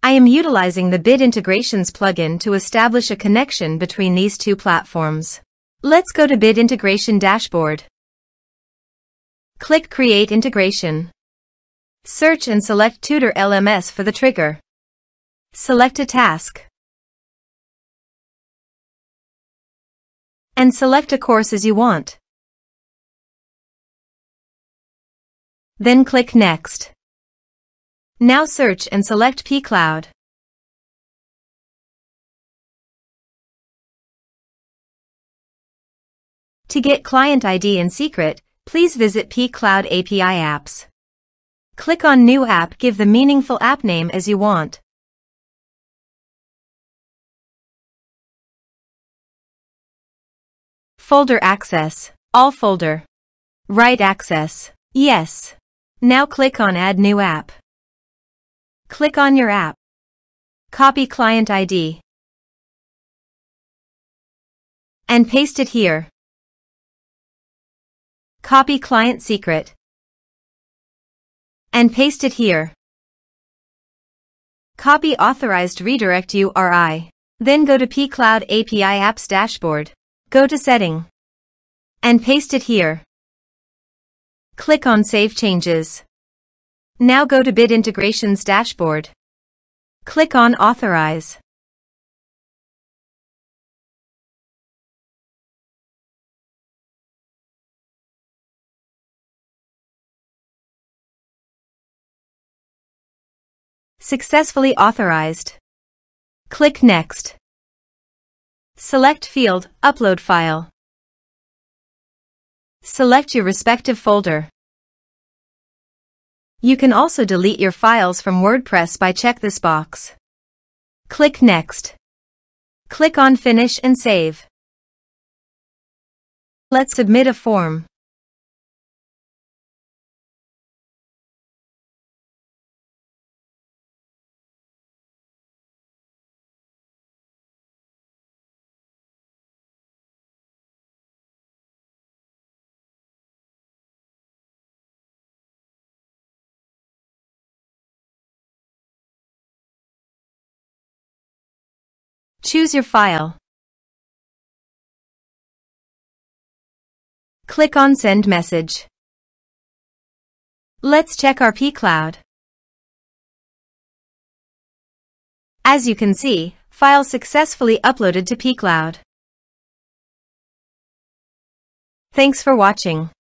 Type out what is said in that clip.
I am utilizing the Bit Integrations plugin to establish a connection between these two platforms. Let's go to Bit Integration Dashboard. Click Create Integration. Search and select Tutor LMS for the trigger. Select a task. And select a course as you want. Then click Next. Now search and select pCloud. To get client ID and secret, please visit pCloud API Apps. Click on New App. Give the meaningful app name as you want. Folder access, all folder. Write access, yes. Now click on Add New App. Click on your app. Copy client ID. And paste it here. Copy client secret. And paste it here. Copy authorized redirect URI. Then go to pCloud API Apps Dashboard. Go to Setting. And paste it here. Click on Save Changes. Now go to Bit Integrations Dashboard. Click on Authorize. Successfully authorized. Click Next. Select field, Upload file. Select your respective folder. You can also delete your files from WordPress by check this box. Click Next. Click on Finish and Save. Let's submit a form. Choose your file. Click on Send Message. Let's check our pCloud. As you can see, file successfully uploaded to pCloud. Thanks for watching.